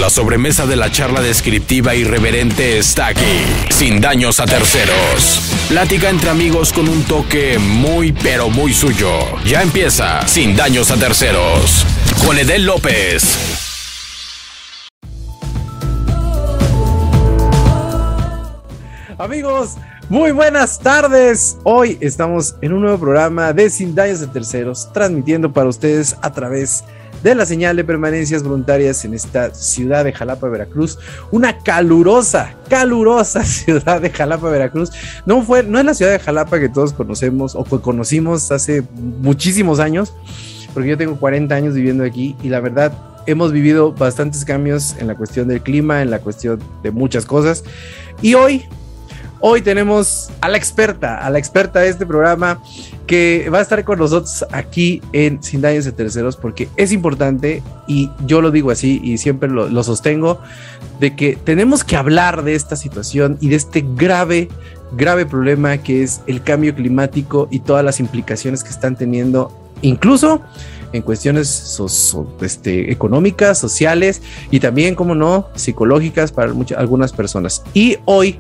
La sobremesa de la charla descriptiva irreverente está aquí, sin daños a terceros. Plática entre amigos con un toque muy pero muy suyo. Ya empieza Sin Daños a Terceros, con Edel López. Amigos, muy buenas tardes. Hoy estamos en un nuevo programa de Sin Daños a Terceros, transmitiendo para ustedes a través de la señal de permanencias voluntarias en esta ciudad de Jalapa, Veracruz. Una calurosa ciudad de Jalapa, Veracruz. No es la ciudad de Jalapa que todos conocemos o que conocimos hace muchísimos años, porque yo tengo 40 años viviendo aquí y la verdad hemos vivido bastantes cambios en la cuestión del clima, en la cuestión de muchas cosas. Y hoy tenemos a la experta de este programa que va a estar con nosotros aquí en Sin Daños a Terceros, porque es importante, y yo lo digo así y siempre lo sostengo, de que tenemos que hablar de esta situación y de este grave problema que es el cambio climático y todas las implicaciones que están teniendo, incluso en cuestiones económicas, sociales y también, como no, psicológicas para algunas personas. Y hoy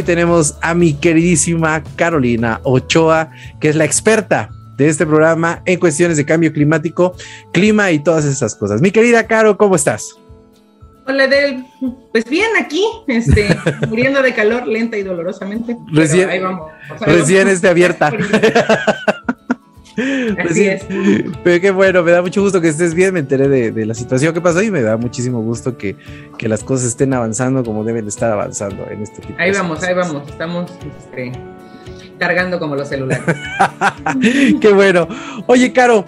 tenemos a mi queridísima Carolina Ochoa, que es la experta de este programa en cuestiones de cambio climático, clima y todas esas cosas. Mi querida Caro, ¿cómo estás? Hola, Edel. Pues bien, aquí, muriendo de calor lenta y dolorosamente. Recién, ahí vamos. Abierta. Así es. Pero qué bueno, me da mucho gusto que estés bien. Me enteré de la situación que pasó y me da muchísimo gusto que las cosas estén avanzando como deben de estar avanzando en este tipo de cosas. Ahí vamos, estamos cargando como los celulares. Qué bueno. Oye, Caro,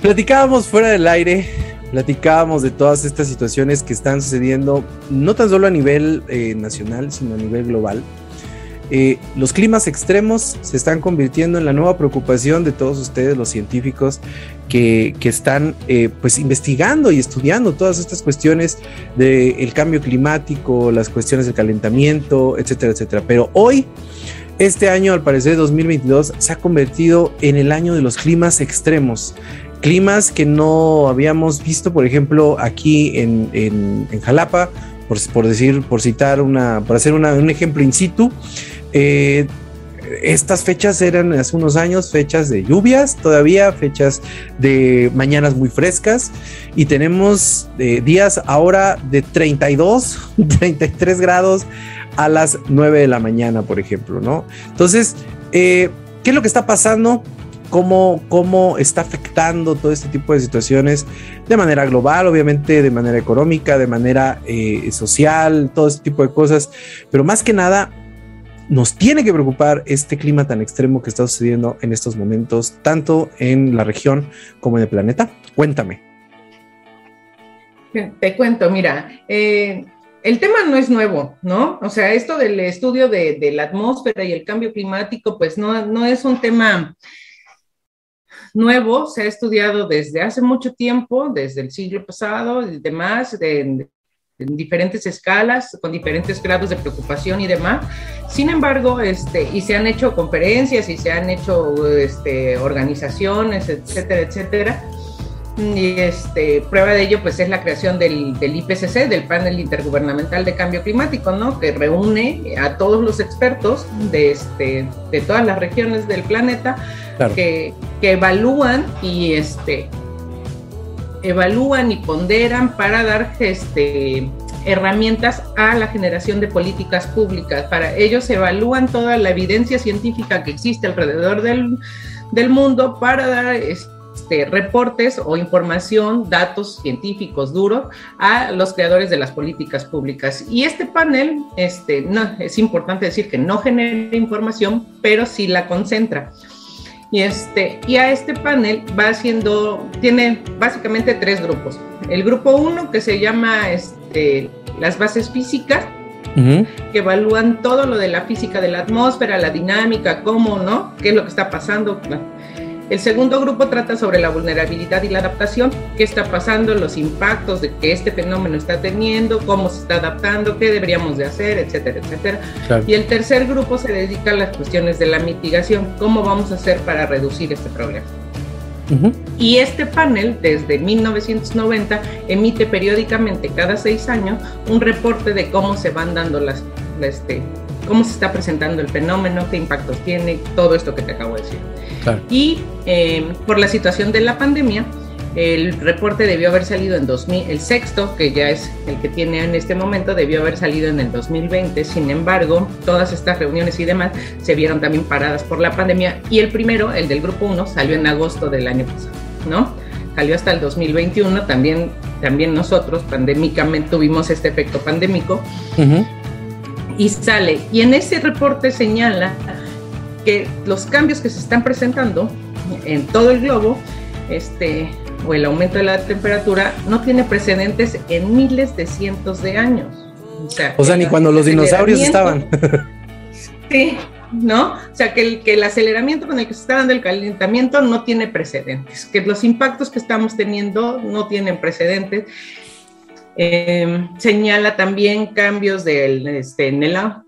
platicábamos fuera del aire, platicábamos de todas estas situaciones que están sucediendo, no tan solo a nivel nacional, sino a nivel global. Los climas extremos se están convirtiendo en la nueva preocupación de todos ustedes, los científicos que están pues investigando y estudiando todas estas cuestiones del cambio climático, las cuestiones del calentamiento, etcétera, etcétera. Pero hoy, este año, al parecer 2022, se ha convertido en el año de los climas extremos. Climas que no habíamos visto, por ejemplo, aquí en Jalapa, por hacer un ejemplo in situ. Estas fechas eran hace unos años fechas de lluvias, todavía fechas de mañanas muy frescas, y tenemos días ahora de 32, 33 grados a las 9 de la mañana, por ejemplo, ¿no? Entonces, ¿qué es lo que está pasando? ¿Cómo está afectando todo este tipo de situaciones de manera global, obviamente de manera económica, de manera social, todo este tipo de cosas? Pero más que nada, nos tiene que preocupar este clima tan extremo que está sucediendo en estos momentos, tanto en la región como en el planeta. Cuéntame. Te cuento, mira, el tema no es nuevo, ¿no? O sea, esto del estudio de la atmósfera y el cambio climático, pues no es un tema nuevo, se ha estudiado desde hace mucho tiempo, desde el siglo pasado y demás, en diferentes escalas, con diferentes grados de preocupación y demás. Sin embargo, y se han hecho conferencias y se han hecho organizaciones, etcétera, etcétera. Y prueba de ello, pues, es la creación del IPCC, del Panel Intergubernamental de Cambio Climático, ¿no? Que reúne a todos los expertos de todas las regiones del planeta, claro, que evalúan y ponderan para dar herramientas a la generación de políticas públicas. Para ellos evalúan toda la evidencia científica que existe alrededor del mundo para dar reportes o información, datos científicos duros a los creadores de las políticas públicas. Y este panel, no, es importante decir que no genera información, pero sí la concentra. Y a este panel tiene básicamente 3 grupos. El grupo 1, que se llama las bases físicas, que evalúan todo lo de la física de la atmósfera, la dinámica, cómo, ¿no? ¿Qué es lo que está pasando? El segundo grupo trata sobre la vulnerabilidad y la adaptación, qué está pasando, los impactos de que este fenómeno está teniendo, cómo se está adaptando, qué deberíamos de hacer, etcétera, etcétera. Claro. Y el tercer grupo se dedica a las cuestiones de la mitigación, cómo vamos a hacer para reducir este problema. Y este panel, desde 1990, emite periódicamente, cada 6 años, un reporte de cómo se van dando cómo se está presentando el fenómeno, qué impactos tiene, todo esto que te acabo de decir. Claro. Y por la situación de la pandemia, el reporte debió haber salido en el sexto, que ya es el que tiene en este momento, debió haber salido en el 2020. Sin embargo, todas estas reuniones y demás se vieron también paradas por la pandemia, y el primero, el del grupo 1, salió en agosto del año pasado, ¿no? Salió hasta el 2021, también nosotros pandémicamente tuvimos este efecto pandémico, y sale, y en ese reporte señala que los cambios que se están presentando en todo el globo, o el aumento de la temperatura, no tiene precedentes en miles de cientos de años. O sea ni cuando los dinosaurios estaban. Sí, ¿no? O sea, que el aceleramiento con el que se está dando el calentamiento no tiene precedentes, que los impactos que estamos teniendo no tienen precedentes. Señala también cambios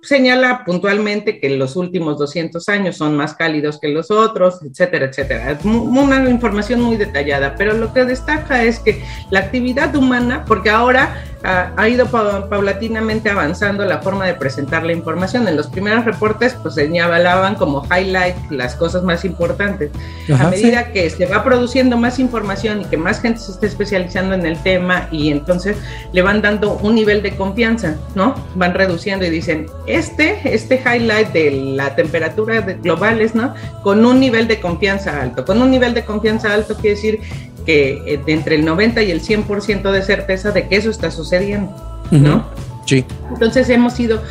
señala puntualmente que los últimos 200 años son más cálidos que los otros, etcétera, etcétera. Una información muy detallada, pero lo que destaca es que la actividad humana, porque ahora ha ido paulatinamente avanzando la forma de presentar la información. En los primeros reportes pues señalaban como highlight las cosas más importantes. Ajá, a medida que se va produciendo más información y que más gente se está especializando en el tema, y entonces le van dando un nivel de confianza, ¿no? Van reduciendo y dicen, este highlight de la temperatura globales, ¿no? Con un nivel de confianza alto. Con un nivel de confianza alto quiere decir que entre el 90 y el 100% de certeza de que eso está sucediendo, ¿no? Sí. Entonces hemos ido,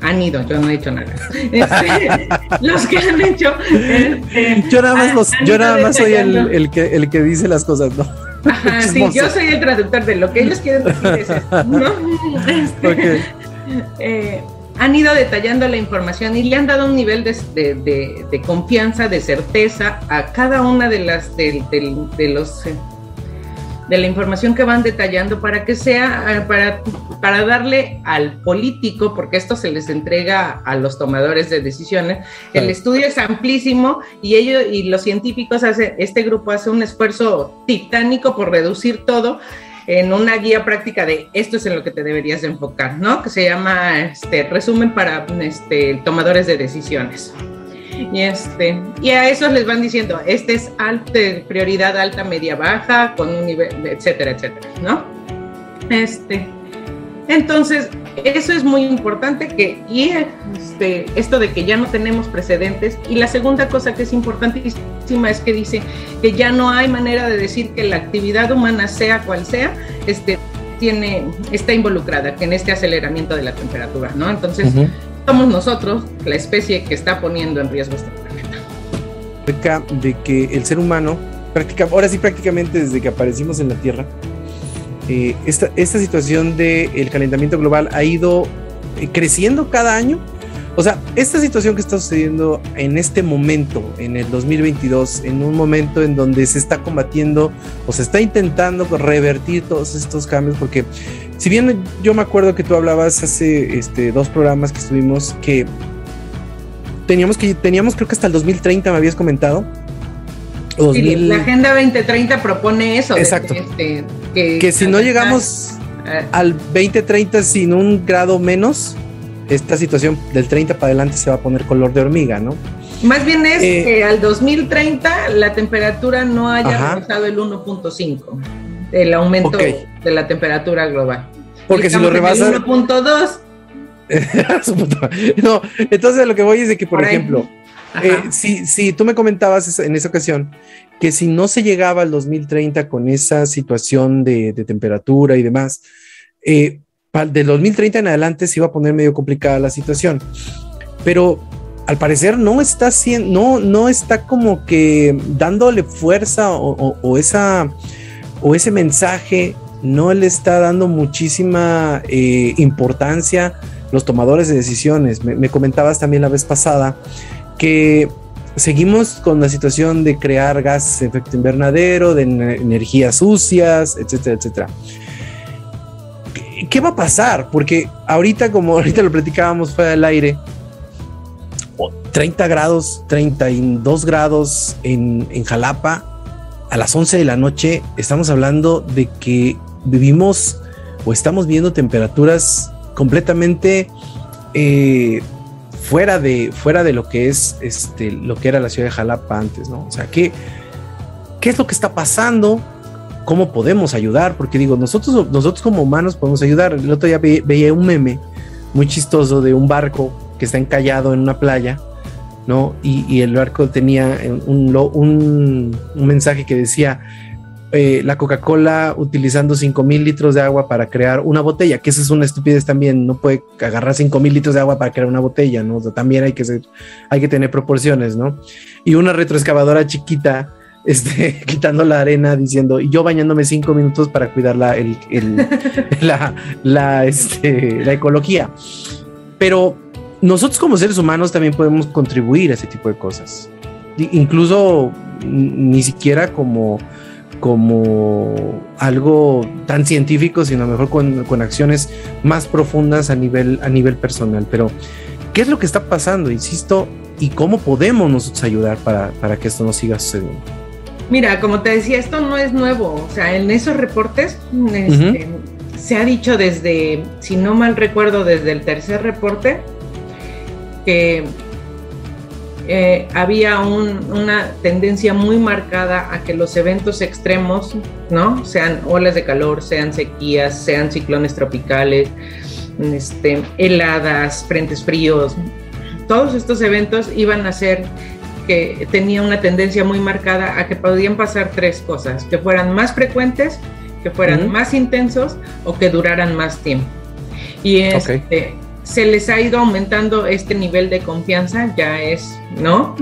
han ido, yo no he hecho nada. Los que han hecho... yo nada más soy el que dice las cosas, ¿no? Ajá, sí, yo soy el traductor de lo que ellos quieren decir, es esto, ¿no? Han ido detallando la información y le han dado un nivel de confianza, de certeza a cada una de la información que van detallando, para que sea, para darle al político, porque esto se les entrega a los tomadores de decisiones. El estudio es amplísimo y los científicos este grupo hace un esfuerzo titánico por reducir todo en una guía práctica de esto es en lo que te deberías de enfocar, ¿no? Que se llama resumen para tomadores de decisiones. Y a esos les van diciendo, es prioridad alta, media, baja, con un nivel, etcétera, etcétera, ¿no? Entonces, eso es muy importante, esto de que ya no tenemos precedentes. Y la segunda cosa que es importantísima es que dice que ya no hay manera de decir que la actividad humana, sea cual sea, está involucrada en este aceleramiento de la temperatura, ¿no? Entonces, somos nosotros la especie que está poniendo en riesgo este planeta. De que el ser humano, prácticamente desde que aparecimos en la Tierra, esta situación del calentamiento global ha ido creciendo cada año. O sea, esta situación que está sucediendo en este momento, en el 2022, en un momento en donde se está combatiendo o se está intentando revertir todos estos cambios, porque si bien yo me acuerdo que tú hablabas hace 2 programas que estuvimos, que teníamos creo que hasta el 2030 me habías comentado. Sí, la Agenda 2030 propone eso. Exacto. Que si no llegamos al 2030 sin 1 grado menos, esta situación del 30 para adelante se va a poner color de hormiga, ¿no? Más bien es que al 2030 la temperatura no haya rebasado el 1.5, el aumento de la temperatura global. Porque si lo rebasa... 1.2. No, entonces lo que voy es de que, por ejemplo, si tú me comentabas en esa ocasión que si no se llegaba al 2030 con esa situación de temperatura y demás, del 2030 en adelante se iba a poner medio complicada la situación, pero al parecer no está como que dándole fuerza o ese mensaje no le está dando muchísima importancia los tomadores de decisiones. Me comentabas también la vez pasada que seguimos con la situación de crear gases de efecto invernadero, de energías sucias, etcétera, etcétera. ¿Qué va a pasar? Porque ahorita lo platicábamos fuera del aire, 30 grados, 32 grados en Jalapa, a las 11 de la noche estamos hablando de que vivimos o estamos viendo temperaturas completamente fuera de lo que es lo que era la ciudad de Jalapa antes, ¿no? O sea, ¿qué es lo que está pasando? ¿Cómo podemos ayudar? Porque digo, nosotros como humanos podemos ayudar. El otro día veía un meme muy chistoso de un barco que está encallado en una playa, ¿no? Y el barco tenía un mensaje que decía la Coca-Cola utilizando 5,000 litros de agua para crear una botella, que esa es una estupidez también. No puede agarrar 5,000 litros de agua para crear una botella, ¿no? O sea, también hay que tener proporciones, ¿no? Y una retroexcavadora chiquita quitando la arena diciendo, y yo bañándome 5 minutos para cuidar la ecología. Pero nosotros como seres humanos también podemos contribuir a ese tipo de cosas, incluso ni siquiera como algo tan científico, sino mejor con acciones más profundas a nivel personal. Pero ¿qué es lo que está pasando? Insisto, y cómo podemos nosotros ayudar para que esto no siga sucediendo. Mira, como te decía, esto no es nuevo. O sea, en esos reportes se ha dicho desde, si no mal recuerdo, desde el tercer reporte, que había una tendencia muy marcada a que los eventos extremos, ¿no? Sean olas de calor, sean sequías, sean ciclones tropicales, heladas, frentes fríos, todos estos eventos iban a ser que tenía una tendencia muy marcada a que podían pasar 3 cosas: que fueran más frecuentes, que fueran más intensos o que duraran más tiempo. Y se les ha ido aumentando este nivel de confianza, ya es, ¿no?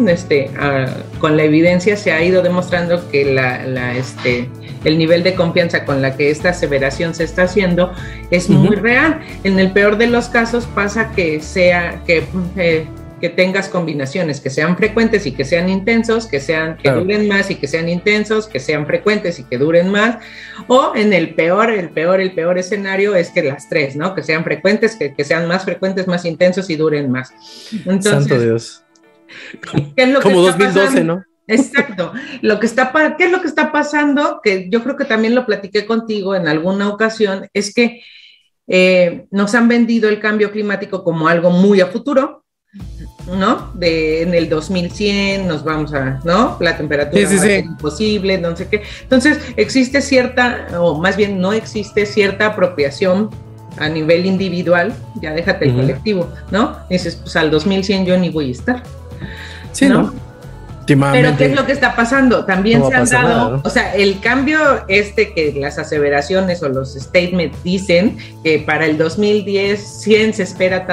Con la evidencia se ha ido demostrando que el nivel de confianza con la que esta aseveración se está haciendo es muy real. En el peor de los casos pasa que tengas combinaciones que sean frecuentes y que sean intensos, que duren más y que sean intensos, que sean frecuentes y que duren más, o en el peor escenario es que las 3, ¿no? Que sean frecuentes, que sean más frecuentes, más intensos y duren más. Entonces, santo Dios. ¿Qué es lo como que está 2012, pasando? ¿no? Exacto. ¿Qué es lo que está pasando? Que yo creo que también lo platiqué contigo en alguna ocasión, es que nos han vendido el cambio climático como algo muy a futuro, ¿no? En el 2100 nos vamos ¿no? La temperatura va a ser imposible, no sé qué. Entonces existe cierta, o más bien no existe cierta apropiación a nivel individual, ya déjate el colectivo, ¿no? Dices, pues al 2100 yo ni voy a estar. Sí, ¿no? Pero ¿qué es lo que está pasando? También se han dado, nada, ¿no? O sea, el cambio que las aseveraciones o los statements dicen que para el 2010 100 se espera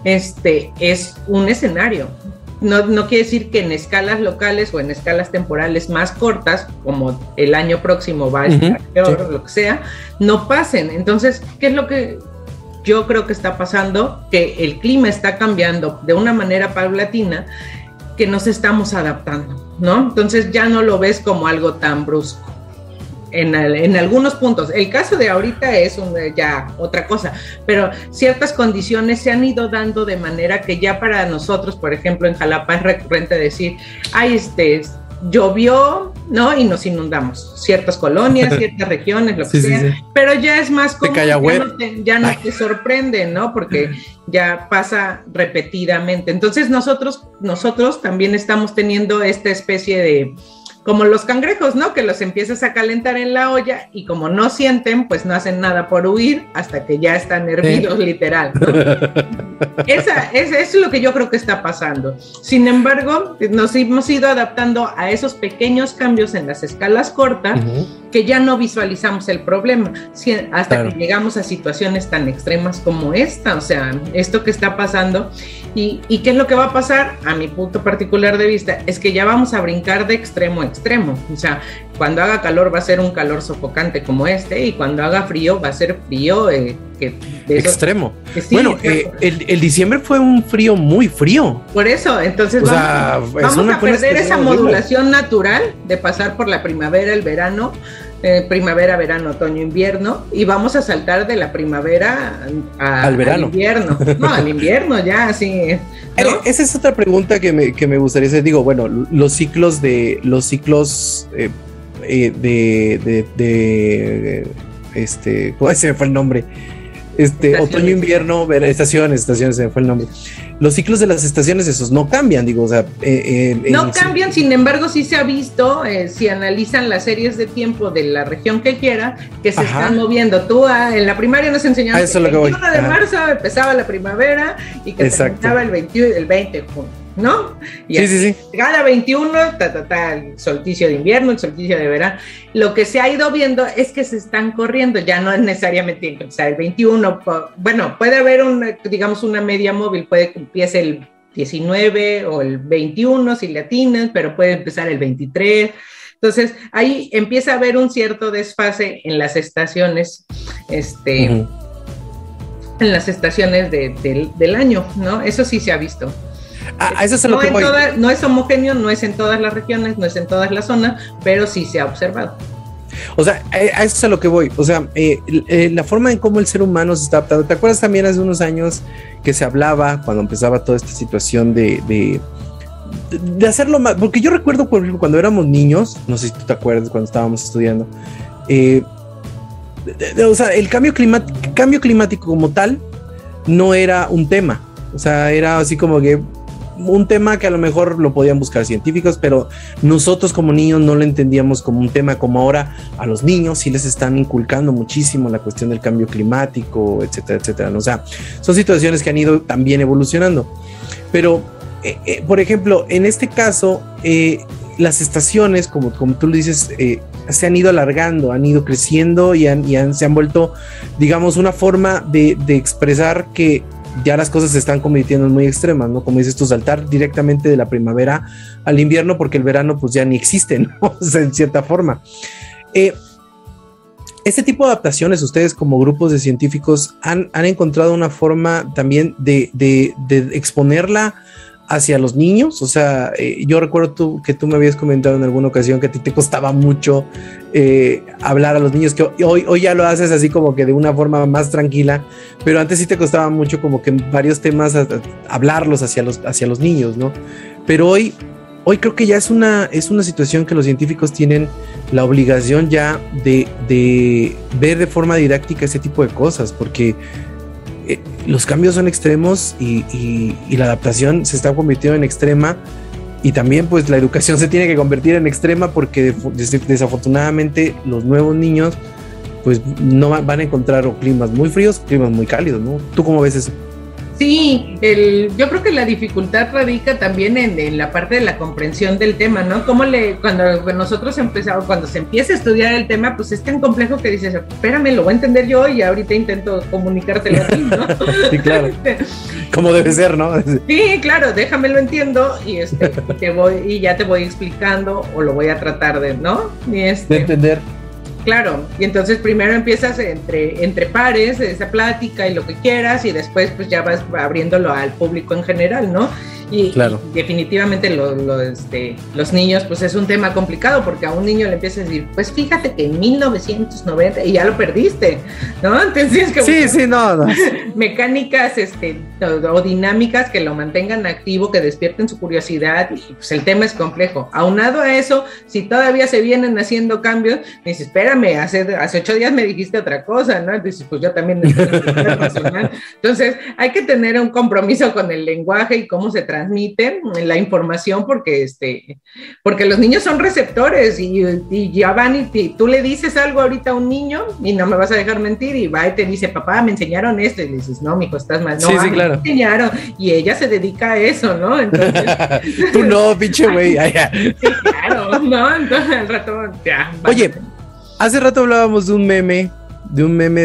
es un escenario. No quiere decir que en escalas locales o en escalas temporales más cortas, como el año próximo va a estar peor, o lo que sea, no pasen. Entonces, ¿qué es lo que yo creo que está pasando? Que el clima está cambiando de una manera paulatina, que nos estamos adaptando, ¿no? Entonces ya no lo ves como algo tan brusco. En algunos puntos. El caso de ahorita es ya otra cosa, pero ciertas condiciones se han ido dando de manera que ya para nosotros, por ejemplo, en Jalapa es recurrente decir, llovió, ¿no? Y nos inundamos. Ciertas colonias, ciertas regiones, lo que sea. Pero ya es más común, ya no te sorprende, ¿no? Porque ya pasa repetidamente. Entonces nosotros también estamos teniendo esta especie de, como los cangrejos, ¿no? Que los empiezas a calentar en la olla y como no sienten, pues no hacen nada por huir hasta que ya están hervidos, literal, ¿no? Eso es lo que yo creo que está pasando. Sin embargo, nos hemos ido adaptando a esos pequeños cambios en las escalas cortas, que ya no visualizamos el problema hasta que llegamos a situaciones tan extremas como esta. O sea, esto que está pasando y qué es lo que va a pasar, a mi punto particular de vista, es que ya vamos a brincar de extremo a extremo. O sea, cuando haga calor va a ser un calor sofocante como y cuando haga frío va a ser frío extremo. Bueno, el diciembre fue un frío muy frío. Por eso, entonces vamos a perder esa modulación natural de pasar por la primavera, el verano, primavera, verano, otoño, invierno, y vamos a saltar de la primavera al verano. Al invierno. No, al invierno ya, así. ¿No? Esa es otra pregunta que me gustaría hacer. Digo, bueno, los ciclos ¿cómo se me fue el nombre? Otoño, invierno, estaciones, se me fue el nombre. Los ciclos de las estaciones esos no cambian, digo, o sea, no cambian, sin embargo, sí se ha visto, si analizan las series de tiempo de la región que quiera, que se están moviendo. Tú en la primaria nos enseñaron que el 21 de marzo empezaba la primavera y que terminaba el 20 de junio, ¿no? Y sí. Cada 21, el solsticio de invierno, el solsticio de verano. Lo que se ha ido viendo es que se están corriendo, ya no es necesariamente tiene que empezar el 21, bueno, puede haber una media móvil, puede que empiece el 19 o el 21 si le atinas, pero puede empezar el 23. Entonces, ahí empieza a haber un cierto desfase en las estaciones, en las estaciones del año, ¿no? Eso sí se ha visto. Eso es lo que voy. No es homogéneo, no es en todas las regiones, no es en todas las zonas, pero sí se ha observado. O sea, a eso es a lo que voy. O sea, la forma en cómo el ser humano se está adaptando. ¿Te acuerdas también hace unos años que se hablaba cuando empezaba toda esta situación de hacerlo más? Porque yo recuerdo, por ejemplo, cuando éramos niños, no sé si tú te acuerdas cuando estábamos estudiando, o sea, el cambio climático como tal no era un tema. O sea, era así como que un tema que a lo mejor lo podían buscar científicos, pero nosotros como niños no lo entendíamos como un tema, como ahora a los niños sí les están inculcando muchísimo la cuestión del cambio climático, etcétera, etcétera. O sea, son situaciones que han ido también evolucionando. Pero, por ejemplo, en este caso, las estaciones, como tú lo dices, se han ido alargando, han ido creciendo y se han vuelto, digamos, una forma de expresar que ya las cosas se están convirtiendo en muy extremas, ¿no? Como dices tú, saltar directamente de la primavera al invierno, porque el verano pues ya ni existe, ¿no? O sea, en cierta forma. Este tipo de adaptaciones, ustedes como grupos de científicos han encontrado una forma también de exponerla hacia los niños. O sea, yo recuerdo que tú me habías comentado en alguna ocasión que a ti te costaba mucho hablar a los niños, que hoy ya lo haces así como que de una forma más tranquila, pero antes sí te costaba mucho como que varios temas hablarlos hacia los niños, ¿no? Pero hoy creo que ya es una situación que los científicos tienen la obligación ya de ver de forma didáctica ese tipo de cosas, porque los cambios son extremos y la adaptación se está convirtiendo en extrema, y también pues la educación se tiene que convertir en extrema, porque desafortunadamente los nuevos niños pues no van a encontrar o climas muy fríos, climas muy cálidos, ¿no? ¿Tú cómo ves eso? Sí, yo creo que la dificultad radica también en la parte de la comprensión del tema, ¿no? Cuando nosotros empezamos, cuando se empieza a estudiar el tema, pues es tan complejo que dices, espérame, lo voy a entender yo y ahorita intento comunicártelo a ti, ¿no? Sí, claro. Como debe ser, ¿no? Sí, claro, déjame lo entiendo y ya te voy explicando, o lo voy a tratar de, ¿no? De entender. Claro, y entonces primero empiezas entre pares, esa plática y lo que quieras, y después pues ya vas abriéndolo al público en general, ¿no? Y, claro, y definitivamente los niños pues es un tema complicado, porque a un niño le empiezas a decir, pues fíjate que en 1990 y ya lo perdiste, ¿no? Entonces tienes que no. mecánicas o dinámicas que lo mantengan activo, que despierten su curiosidad, y pues el tema es complejo. Aunado a eso, si todavía se vienen haciendo cambios, me dices, espérame, hace 8 días me dijiste otra cosa, ¿no? Entonces pues yo también entonces hay que tener un compromiso con el lenguaje y cómo se transmite la información, porque los niños son receptores y ya van, y tú le dices algo ahorita a un niño y no me vas a dejar mentir, y va y te dice, papá, me enseñaron esto, y le dices, no, mijo, estás mal. No, sí, claro. Me enseñaron, y ella se dedica a eso, ¿no? Entonces, tú no, pinche güey. Sí, claro, ¿no? Entonces al rato ya. Oye, hace rato hablábamos de un meme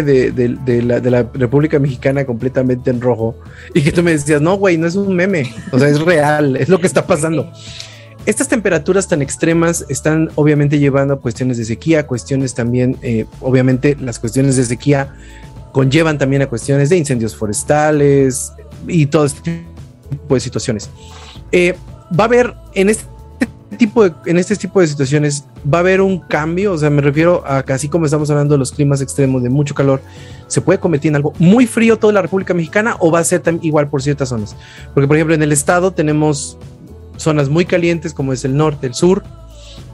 de la República Mexicana completamente en rojo, y que tú me decías, no, güey, no es un meme, o sea, es real, es lo que está pasando. Estas temperaturas tan extremas están obviamente llevando a cuestiones de sequía, cuestiones también, obviamente las cuestiones de sequía conllevan también a cuestiones de incendios forestales y todo este tipo de situaciones. Va a haber en este tipo de situaciones, va a haber un cambio. O sea, me refiero a que así como estamos hablando de los climas extremos de mucho calor, ¿se puede convertir en algo muy frío toda la República Mexicana, o va a ser igual por ciertas zonas? Porque, por ejemplo, en el estado tenemos zonas muy calientes como es el norte, el sur,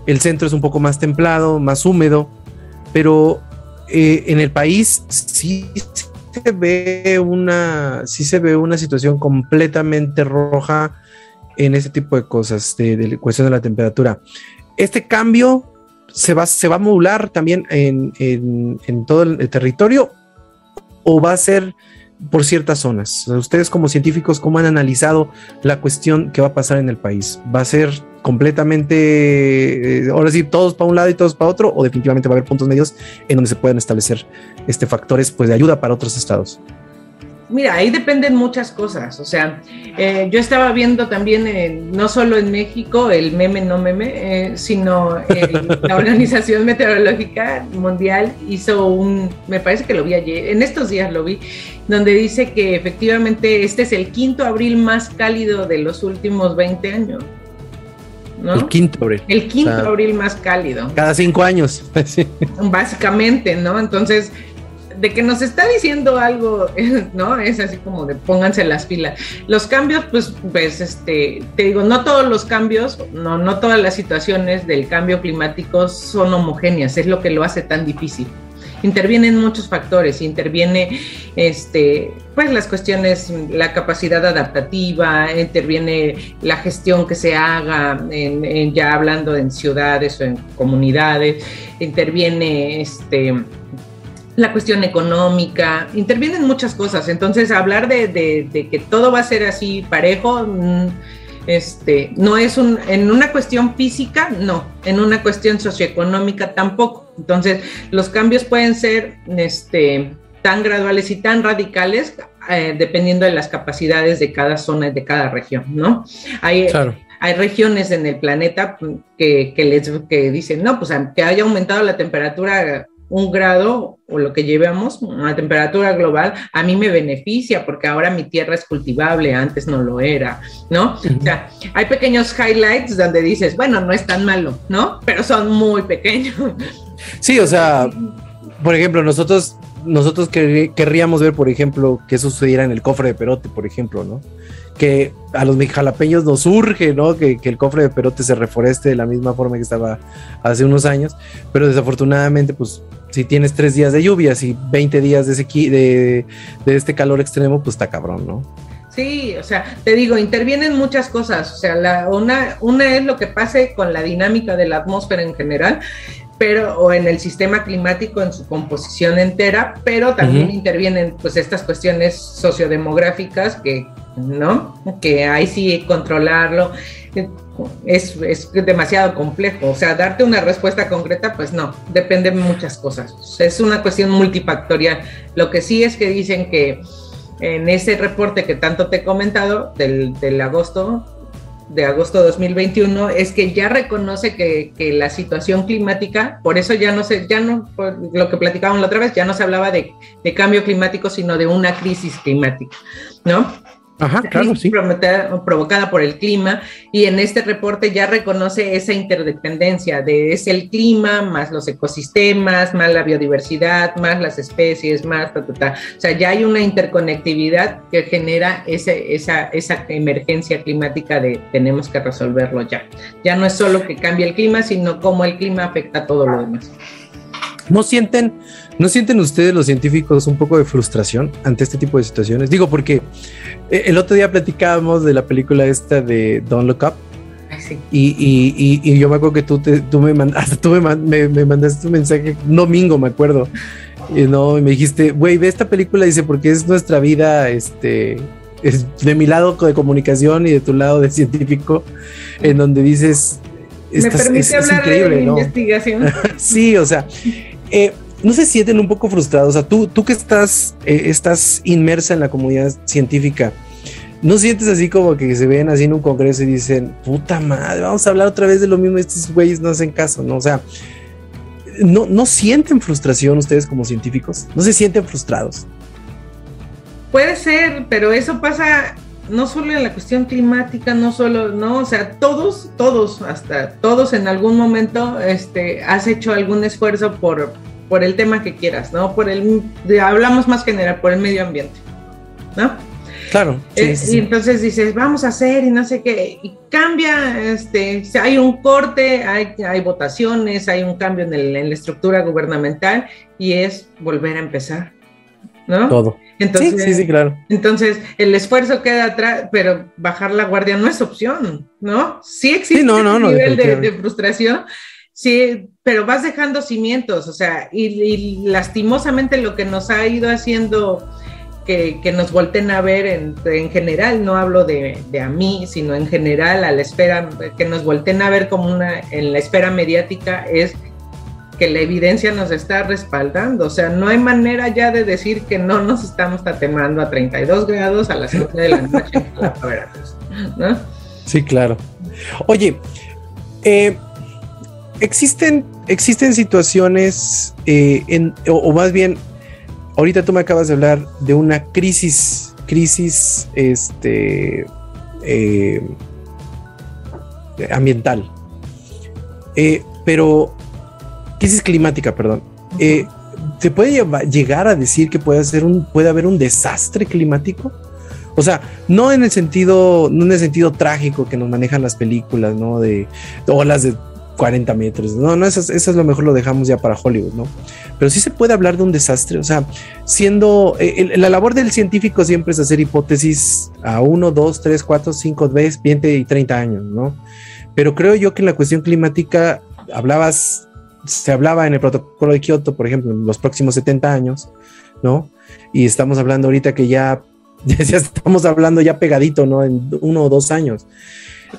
el centro es un poco más templado, más húmedo, pero en el país sí se ve una situación completamente roja en ese tipo de cosas, de cuestión de la temperatura. Este cambio se va a modular también en todo el territorio, o va a ser por ciertas zonas. Ustedes como científicos, ¿cómo han analizado la cuestión que va a pasar en el país? ¿Va a ser completamente, ahora sí, todos para un lado y todos para otro, o definitivamente va a haber puntos medios en donde se pueden establecer factores pues de ayuda para otros estados? Mira, ahí dependen muchas cosas, o sea, yo estaba viendo también, no solo en México, el meme no meme, sino la Organización Meteorológica Mundial hizo me parece que lo vi ayer, en estos días lo vi, donde dice que efectivamente este es el 5º abril más cálido de los últimos 20 años. ¿No? El 5º abril. El 5º abril más cálido. Cada 5 años. Básicamente, ¿no? Entonces, de que nos está diciendo algo, ¿no? Es así como de pónganse las pilas. Los cambios, pues te digo, no todos los cambios, no todas las situaciones del cambio climático son homogéneas, es lo que lo hace tan difícil. Intervienen muchos factores, interviene pues las cuestiones, la capacidad adaptativa, interviene la gestión que se haga ya hablando en ciudades o en comunidades, interviene la cuestión económica, intervienen muchas cosas. Entonces hablar de que todo va a ser así parejo, no es en una cuestión física, no, en una cuestión socioeconómica tampoco. Entonces los cambios pueden ser tan graduales y tan radicales dependiendo de las capacidades de cada zona y de cada región, ¿no? Claro. Hay regiones en el planeta que dicen, no, pues que haya aumentado la temperatura 1 grado o lo que llevamos, una temperatura global, a mí me beneficia porque ahora mi tierra es cultivable, antes no lo era, ¿no? Uh-huh. O sea, hay pequeños highlights donde dices, bueno, no es tan malo, ¿no? Pero son muy pequeños. Sí, o sea, por ejemplo, nosotros querríamos ver, por ejemplo, que eso sucediera en el cofre de Perote, por ejemplo, ¿no? Que a los jalapeños nos urge, ¿no? Que el cofre de Perote se reforeste de la misma forma que estaba hace unos años, pero desafortunadamente, pues, si tienes 3 días de lluvias y 20 días de este calor extremo, pues está cabrón, ¿no? Sí, o sea, te digo, intervienen muchas cosas, o sea, una es lo que pase con la dinámica de la atmósfera en general, o en el sistema climático en su composición entera, pero también uh-huh. intervienen pues estas cuestiones sociodemográficas que ahí sí controlarlo es demasiado complejo. O sea, darte una respuesta concreta, pues no, depende de muchas cosas. O sea, es una cuestión multifactorial. Lo que sí es que dicen que en ese reporte que tanto te he comentado de agosto 2021, es que ya reconoce que la situación climática, por eso por lo que platicábamos la otra vez, ya no se hablaba de cambio climático, sino de una crisis climática, ¿no? Ajá, claro, sí. Provocada por el clima, y en este reporte ya reconoce esa interdependencia es el clima, más los ecosistemas, más la biodiversidad, más las especies, más O sea, ya hay una interconectividad que genera esa emergencia climática de tenemos que resolverlo ya. Ya no es solo que cambie el clima, sino cómo el clima afecta a todo lo demás. ¿No sienten ustedes, los científicos, un poco de frustración ante este tipo de situaciones? Digo, porque el otro día platicábamos de la película esta de Don't Look Up. Sí. Y yo me acuerdo que tú me mandaste un mensaje un domingo, me acuerdo. Y me dijiste, güey, ve esta película, dice, porque es nuestra vida, es de mi lado de comunicación y de tu lado de científico, en donde dices... Me permite hablar de mi investigación. Sí, o sea, no se sienten un poco frustrados. O sea, tú que estás inmersa en la comunidad científica, ¿no sientes así como que se ven así en un congreso y dicen, puta madre, vamos a hablar otra vez de lo mismo, estos güeyes no hacen caso, ¿no? O sea, ¿no sienten frustración ustedes como científicos? ¿No se sienten frustrados? Puede ser, pero eso pasa... no solo en la cuestión climática, o sea, todos en algún momento has hecho algún esfuerzo por el tema que quieras, ¿no? Hablamos más general, por el medio ambiente, ¿no? Claro. Y entonces dices, vamos a hacer y no sé qué, y cambia, hay un corte, hay votaciones, hay un cambio en la estructura gubernamental y es volver a empezar, ¿no? Todo. Entonces, sí, claro. Entonces, el esfuerzo queda atrás, pero bajar la guardia no es opción, ¿no? Sí existe un nivel de frustración, sí, pero vas dejando cimientos, o sea, y lastimosamente lo que nos ha ido haciendo que nos volteen a ver en general, no hablo de a mí, sino en general a la esfera, que nos volteen a ver como en la esfera mediática, es que la evidencia nos está respaldando, o sea, no hay manera ya de decir que no nos estamos tatemando a 32 grados a las 11 de la noche en Jalapa, Veracruz, ¿no? Sí, claro. Oye, existen situaciones, o más bien, ahorita tú me acabas de hablar de una crisis, ambiental, pero crisis climática, perdón. ¿Se puede llegar a decir que puede haber un desastre climático? O sea, no en el sentido trágico que nos manejan las películas, ¿no? De olas de 40 metros. No, eso es lo mejor, lo dejamos ya para Hollywood, ¿no? Pero sí se puede hablar de un desastre. O sea, siendo la labor del científico siempre es hacer hipótesis a 1, 2, 3, 4, 5, 20 y 30 años, ¿no? Pero creo yo que en la cuestión climática se hablaba en el protocolo de Kioto, por ejemplo, en los próximos 70 años, ¿no? Y estamos hablando ahorita que ya estamos hablando ya pegadito, ¿no? En 1 o 2 años.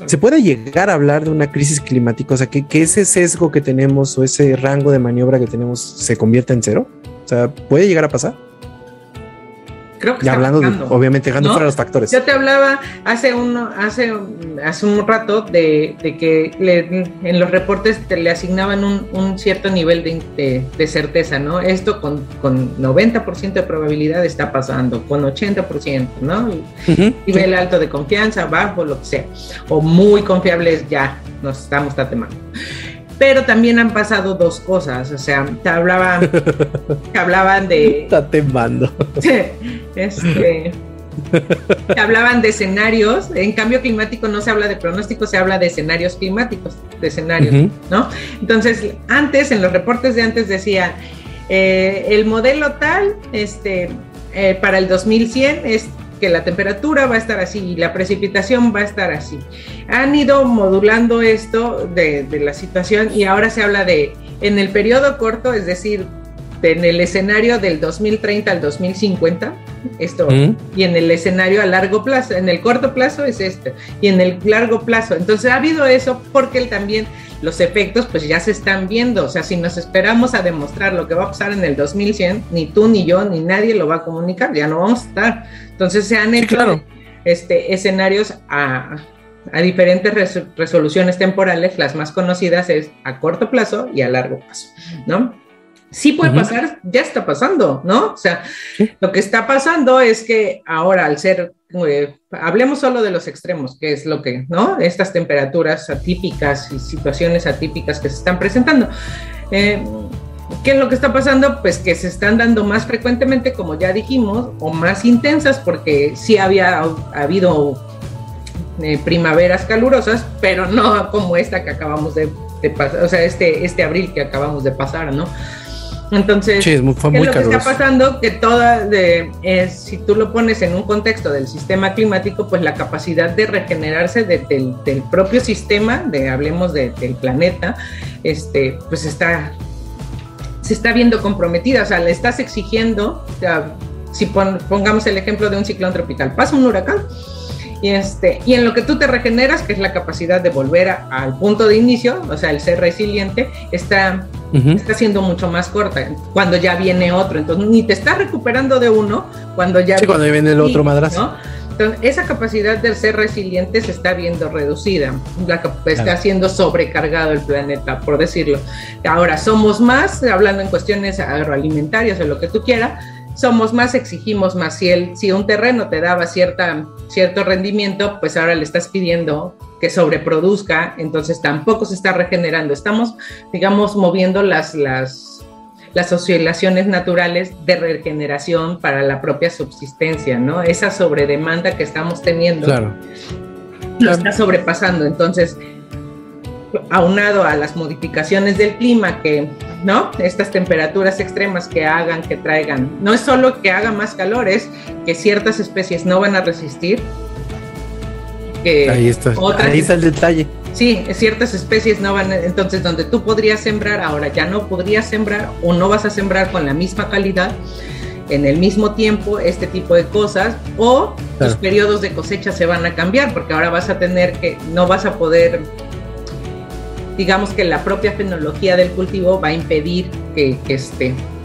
¿Se puede llegar a hablar de una crisis climática? O sea, que ese sesgo que tenemos o ese rango de maniobra que tenemos se convierta en cero. O sea, ¿puede llegar a pasar? Creo que ya hablando, obviamente, dejando fuera los factores. Yo te hablaba hace un rato de que en los reportes le asignaban un cierto nivel de certeza, ¿no? Esto con 90% de probabilidad está pasando, con 80%, ¿no? Nivel alto de confianza, bajo, lo que sea. O muy confiables, ya nos estamos tatemando. Pero también han pasado dos cosas, o sea, te hablaban de... Tatemando. Te hablaban de escenarios. En cambio climático no se habla de pronóstico, se habla de escenarios climáticos, ¿no? Entonces, en los reportes de antes decía, el modelo tal, para el 2100 es que la temperatura va a estar así y la precipitación va a estar así. Han ido modulando esto de la situación y ahora se habla en el periodo corto, es decir, en el escenario del 2030 al 2050, y en el escenario a largo plazo, en el corto plazo es y en el largo plazo. Entonces ha habido eso porque también los efectos pues ya se están viendo, o sea, si nos esperamos a demostrar lo que va a pasar en el 2100, ni tú, ni yo, ni nadie lo va a comunicar, ya no vamos a estar. Entonces se han hecho escenarios a diferentes resoluciones temporales, las más conocidas es a corto plazo y a largo plazo, ¿no? Sí puede pasar, ya está pasando, ¿no? O sea, lo que está pasando es que ahora al ser, hablemos solo de los extremos, que es lo que, ¿no? Estas temperaturas atípicas y situaciones atípicas que se están presentando. ¿Qué es lo que está pasando? Pues que se están dando más frecuentemente, como ya dijimos, o más intensas, porque sí ha habido primaveras calurosas, pero no como esta que acabamos de pasar, o sea, este abril que acabamos de pasar, ¿no? Entonces, sí, fue muy lo que caluroso. está pasando que si tú lo pones en un contexto del sistema climático, pues la capacidad de regenerarse del propio sistema, hablemos del planeta, pues se está viendo comprometida, o sea, le estás exigiendo, o sea, si pongamos el ejemplo de un ciclón tropical, pasa un huracán, y en lo que tú te regeneras, que es la capacidad de volver al punto de inicio, o sea, el ser resiliente, está siendo mucho más corta cuando ya viene otro. Entonces, ni te estás recuperando de uno cuando ya cuando viene el otro madrazo, ¿no? Entonces, esa capacidad de ser resiliente se está viendo reducida, está siendo sobrecargado el planeta, por decirlo. Ahora, somos más, hablando en cuestiones agroalimentarias o lo que tú quieras, somos más, exigimos más. Si un terreno te daba cierto rendimiento, pues ahora le estás pidiendo que sobreproduzca, entonces tampoco se está regenerando. Estamos, digamos, moviendo las oscilaciones naturales de regeneración para la propia subsistencia, ¿no? Esa sobredemanda que estamos teniendo, claro, lo está sobrepasando. Entonces, aunado a las modificaciones del clima, que, ¿no? Estas temperaturas extremas que hagan, que traigan, no es solo que haga más calor, es que ciertas especies no van a resistir. Que ahí está el detalle. Sí, ciertas especies no van, entonces donde tú podrías sembrar, ahora ya no podrías sembrar o no vas a sembrar con la misma calidad, en el mismo tiempo, este tipo de cosas, o los periodos de cosecha se van a cambiar, porque ahora vas a tener que, no vas a poder, digamos que la propia fenología del cultivo va a impedir que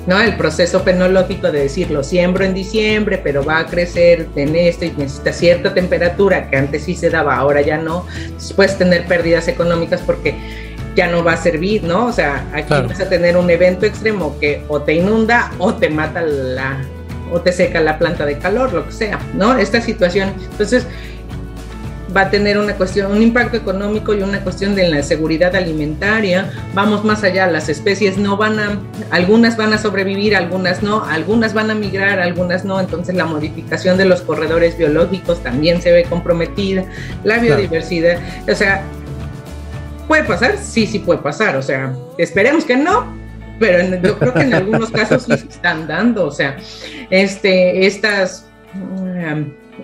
¿no? El proceso fenológico de decir, lo siembro en diciembre, pero va a crecer en esto y necesita cierta temperatura, que antes sí se daba, ahora ya no. Entonces puedes tener pérdidas económicas porque ya no va a servir, ¿no? O sea, aquí vas a tener un evento extremo que o te inunda o te mata o te seca la planta de calor, lo que sea, ¿no? Esta situación, entonces, va a tener un impacto económico y una cuestión de la seguridad alimentaria. Vamos más allá, las especies algunas van a sobrevivir, algunas no, algunas van a migrar, algunas no, entonces la modificación de los corredores biológicos también se ve comprometida, la biodiversidad, o sea, ¿puede pasar? Sí puede pasar, o sea, esperemos que no, pero yo creo que en algunos casos sí se están dando, o sea,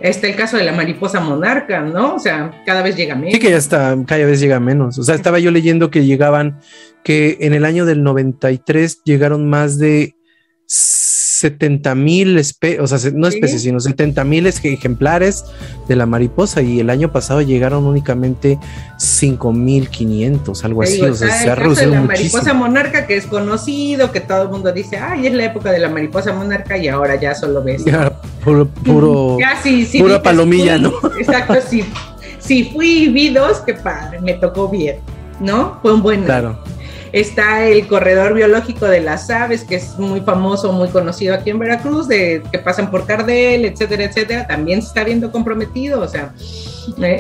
está el caso de la mariposa monarca, ¿no? O sea, cada vez llega menos. Sí, que cada vez llega menos. O sea, estaba yo leyendo que en el año del 93 llegaron más de 70,000 especies, sino 70,000 ejemplares de la mariposa, y el año pasado llegaron únicamente 5,500, algo así. O sea, se ha reducido muchísimo. La mariposa monarca, que es conocido, que todo el mundo dice, ay, es la época de la mariposa monarca, y ahora ya solo ves. Ya, pura palomilla, ¿no? Exacto, sí. Sí, fui y vi dos, qué padre, me tocó bien, ¿no? Fue un buen año. Claro. Está el corredor biológico de las aves, que es muy famoso, muy conocido aquí en Veracruz, que pasan por Cardel, etcétera, etcétera, también se está viendo comprometido, o sea,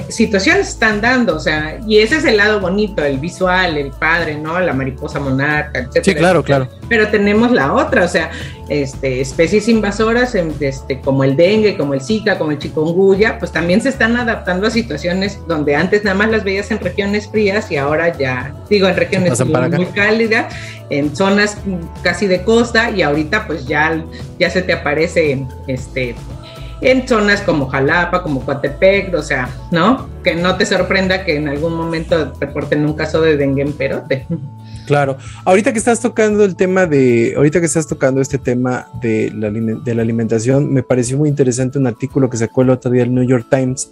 situaciones están dando, o sea, y ese es el lado bonito, el visual, el padre, ¿no? La mariposa monarca, etcétera. Sí, claro, etcétera. claro. Pero tenemos la otra, o sea, especies invasoras, como el dengue, como el Zika, como el chikungunya, pues también se están adaptando a situaciones donde antes nada más las veías en regiones frías y ahora ya, en regiones muy cálidas, en zonas casi de costa, y ahorita pues ya se te aparece en zonas como Jalapa, como Coatepec, o sea, ¿no? Que no te sorprenda que en algún momento reporten un caso de dengue en Perote. Claro. Ahorita que estás tocando este tema de la alimentación, me pareció muy interesante un artículo que sacó el otro día el New York Times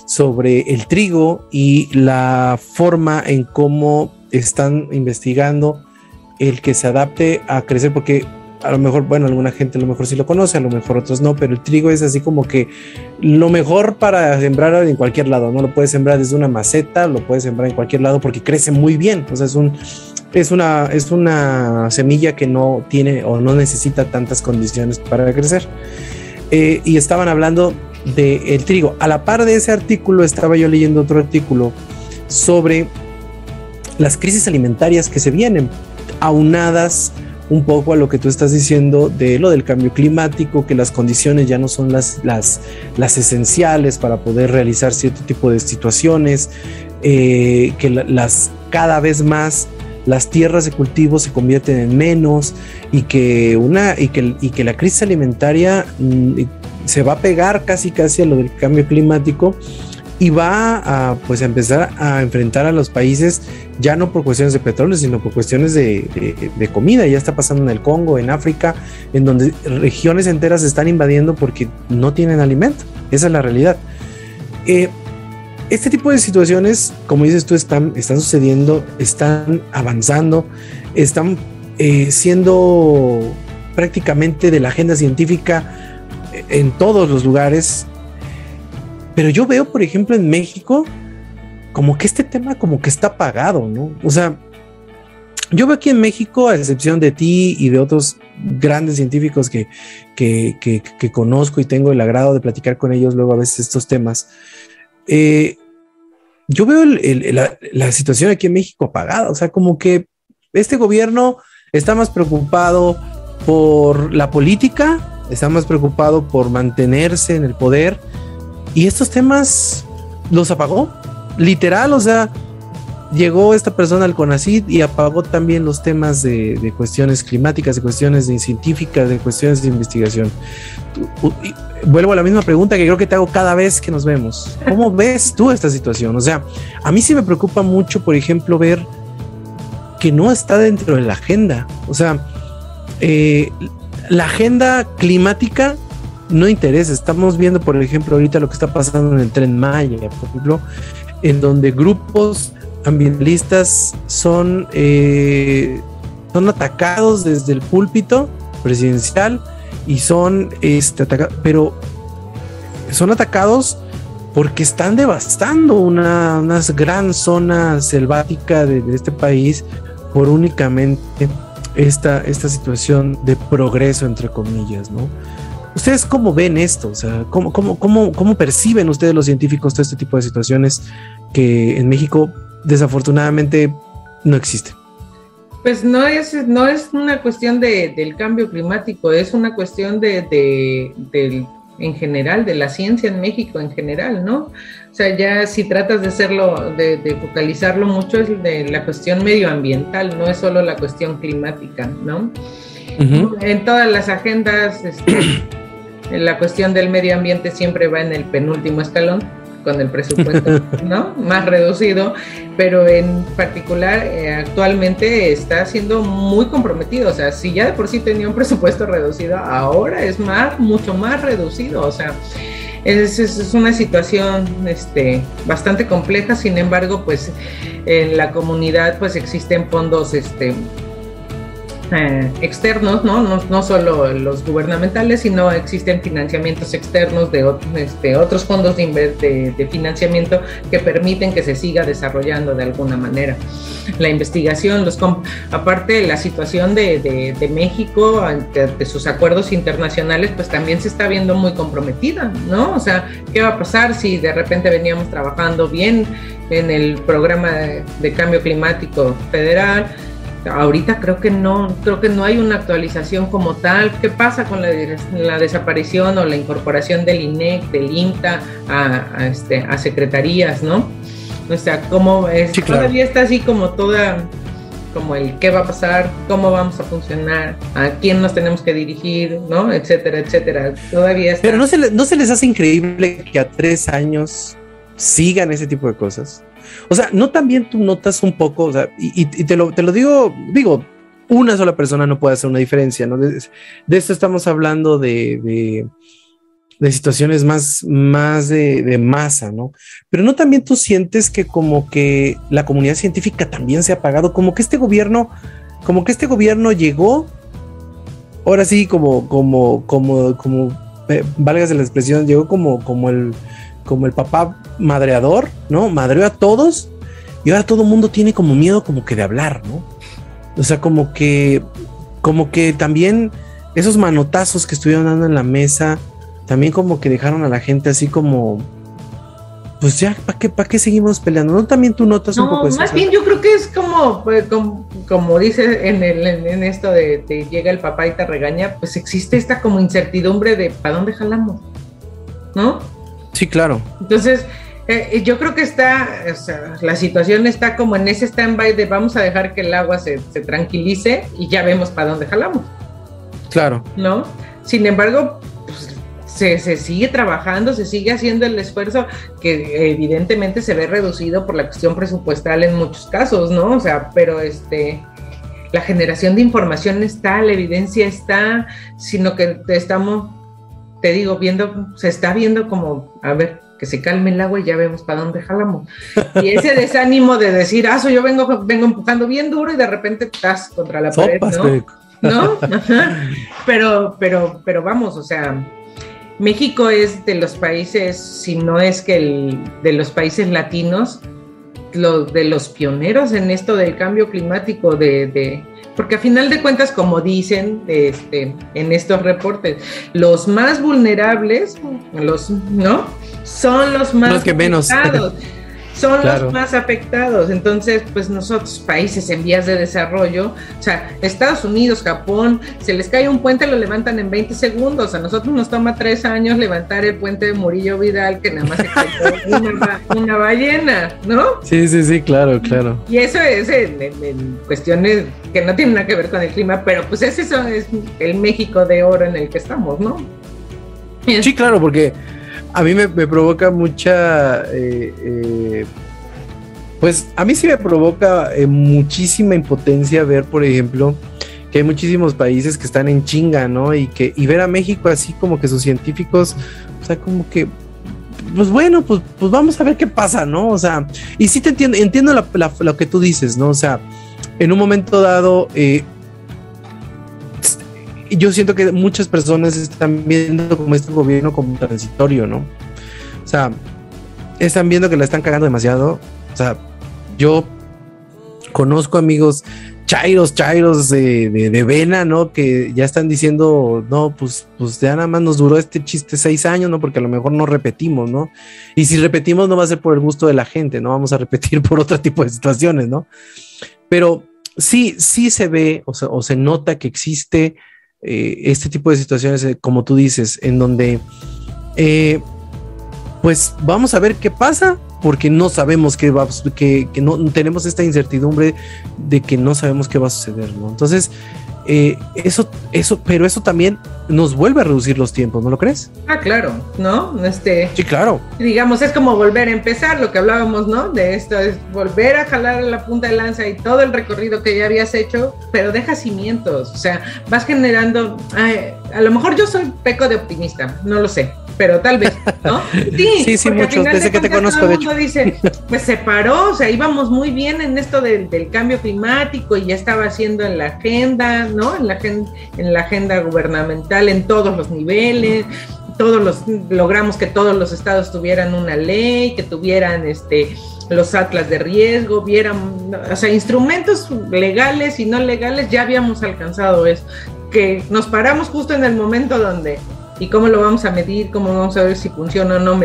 sobre el trigo y la forma en cómo están investigando el que se adapte a crecer, porque a lo mejor, alguna gente a lo mejor sí lo conoce, a lo mejor otros no, pero el trigo es así como que lo mejor para sembrar en cualquier lado, ¿no? Lo puedes sembrar desde una maceta, lo puedes sembrar en cualquier lado porque crece muy bien, o sea, es una semilla que no tiene o no necesita tantas condiciones para crecer. Y estaban hablando del trigo. A la par de ese artículo estaba yo leyendo otro artículo sobre las crisis alimentarias que se vienen, aunadas un poco a lo que tú estás diciendo de lo del cambio climático, que las condiciones ya no son las esenciales para poder realizar cierto tipo de situaciones, que cada vez más las tierras de cultivo se convierten en menos, y que la crisis alimentaria se va a pegar casi a lo del cambio climático, y va a empezar a enfrentar a los países ya no por cuestiones de petróleo, sino por cuestiones de comida. Ya está pasando en el Congo, en África, en donde regiones enteras se están invadiendo porque no tienen alimento. Esa es la realidad. Este tipo de situaciones, como dices tú, están sucediendo, están avanzando, están siendo prácticamente de la agenda científica en todos los lugares. Pero yo veo, por ejemplo, en México, como que este tema como que está apagado, ¿no? O sea, yo veo aquí en México, a excepción de ti y de otros grandes científicos que conozco y tengo el agrado de platicar con ellos luego a veces estos temas, yo veo la situación aquí en México apagada. O sea, como que este gobierno está más preocupado por la política, está más preocupado por mantenerse en el poder, y estos temas los apagó, literal. O sea, llegó esta persona al CONACYT y apagó también los temas de cuestiones climáticas, de cuestiones de científicas, de cuestiones de investigación. Vuelvo a la misma pregunta que creo que te hago cada vez que nos vemos. ¿Cómo ves tú esta situación? O sea, a mí sí me preocupa mucho, por ejemplo, ver que no está dentro de la agenda. O sea, la agenda climática no interesa. Estamos viendo, por ejemplo, ahorita lo que está pasando en el Tren Maya, por ejemplo, en donde grupos ambientalistas son atacados desde el púlpito presidencial y son atacados, pero son atacados porque están devastando una gran zona selvática de este país por únicamente esta situación de progreso, entre comillas, ¿no? ¿Ustedes cómo ven esto? O sea, ¿cómo perciben ustedes los científicos todo este tipo de situaciones que en México desafortunadamente no existen? Pues no es una cuestión del cambio climático, es una cuestión en general, de la ciencia en México en general, ¿no? O sea, ya si tratas de hacerlo, de focalizarlo mucho, es de la cuestión medioambiental, no es solo la cuestión climática, ¿no? Uh-huh. En todas las agendas, la cuestión del medio ambiente siempre va en el penúltimo escalón, con el presupuesto, ¿no? Más reducido, pero en particular actualmente está siendo muy comprometido. O sea, si ya de por sí tenía un presupuesto reducido, ahora es mucho más reducido. O sea, es una situación bastante compleja. Sin embargo, pues en la comunidad pues existen fondos externos, no solo los gubernamentales, sino existen financiamientos externos de otros fondos de financiamiento que permiten que se siga desarrollando de alguna manera la investigación. Aparte, la situación de México ante sus acuerdos internacionales, pues también se está viendo muy comprometida, ¿no? O sea, ¿qué va a pasar si de repente veníamos trabajando bien en el programa de cambio climático federal? Ahorita creo que no hay una actualización como tal. ¿Qué pasa con la desaparición o la incorporación del INEC, del INTA a secretarías, ¿no? O sea, ¿cómo es? Sí, claro. Todavía está así como toda, como el qué va a pasar, cómo vamos a funcionar, a quién nos tenemos que dirigir, ¿no? Etcétera, etcétera. Todavía está. Pero ¿no se les hace increíble que a 3 años sigan ese tipo de cosas? O sea, ¿no también tú notas un poco? O sea, y te lo digo, una sola persona no puede hacer una diferencia, ¿no? De esto estamos hablando de situaciones más de masa, ¿no? Pero ¿no también tú sientes que como que la comunidad científica también se ha apagado? Como que este gobierno llegó, ahora sí, como válgase la expresión, llegó como el papá madreador, ¿no? Madreó a todos y ahora todo el mundo tiene como miedo como que de hablar, ¿no? O sea, como que también esos manotazos que estuvieron dando en la mesa también como que dejaron a la gente así como, pues ya, ¿para qué seguimos peleando? ¿No? También tú notas un poco eso. Más bien yo creo que es como dice en esto de llega el papá y te regaña, pues existe esta como incertidumbre de ¿para dónde jalamos? ¿No? Sí, claro. Entonces, yo creo que la situación está como en ese stand-by de vamos a dejar que el agua se tranquilice y ya vemos para dónde jalamos. Claro. ¿No? Sin embargo, pues, se sigue trabajando, se sigue haciendo el esfuerzo que evidentemente se ve reducido por la cuestión presupuestal en muchos casos, ¿no? O sea, pero la generación de información está, la evidencia está, sino que se está viendo como, a ver, que se calme el agua y ya vemos para dónde jalamos. Y ese desánimo de decir, yo vengo empujando bien duro y de repente estás contra la pared, ¿no? Ajá. Pero vamos, o sea, México es de los países, si no es que de los países latinos, de los pioneros en esto del cambio climático, porque a final de cuentas, como dicen en estos reportes, los más vulnerables, ¿no? Son los más que menos. son Claro. los más afectados. Entonces, pues nosotros, países en vías de desarrollo, o sea, Estados Unidos, Japón, se les cae un puente, lo levantan en 20 segundos. A nosotros nos toma 3 años levantar el puente de Murillo Vidal, que nada más se cayó una ballena, ¿no? Sí, claro. Y eso es en cuestiones que no tienen nada que ver con el clima, pero pues ese es el México de oro en el que estamos, ¿no? Sí, claro, porque a mí me provoca mucha, pues a mí sí me provoca muchísima impotencia ver, por ejemplo, que hay muchísimos países que están en chinga, ¿no? Y ver a México así como que sus científicos, o sea, como que, pues bueno, pues vamos a ver qué pasa, ¿no? O sea, y sí te entiendo lo que tú dices, ¿no? O sea, en un momento dado, yo siento que muchas personas están viendo como este gobierno como transitorio, ¿no? O sea, están viendo que la están cagando demasiado. O sea, yo conozco amigos chairos de vena, ¿no? Que ya están diciendo, no, pues ya nada más nos duró este chiste 6 años, ¿no? Porque a lo mejor no repetimos, ¿no? Y si repetimos no va a ser por el gusto de la gente, no vamos a repetir por otro tipo de situaciones, ¿no? Pero sí se ve, o se nota que existe este tipo de situaciones, como tú dices, en donde pues vamos a ver qué pasa, porque no sabemos que no tenemos esta incertidumbre de que no sabemos qué va a suceder, ¿no? Entonces, pero eso también nos vuelve a reducir los tiempos, ¿no lo crees? Ah, claro, ¿no? Sí, claro. Digamos, es como volver a empezar, lo que hablábamos, ¿no? De esto es volver a jalar la punta de lanza y todo el recorrido que ya habías hecho, pero deja cimientos, o sea, vas generando, a lo mejor yo soy peco de optimista, no lo sé, pero tal vez, ¿no? Sí, muchos, desde que te conozco, de hecho. Dice, pues se paró, o sea, íbamos muy bien en esto del cambio climático y ya estaba haciendo en la agenda, ¿no? En la agenda gubernamental en todos los niveles, logramos que todos los estados tuvieran una ley, que tuvieran los atlas de riesgo, o sea, instrumentos legales y no legales, ya habíamos alcanzado eso, que nos paramos justo en el momento donde, y cómo lo vamos a medir, cómo vamos a ver si funciona o no,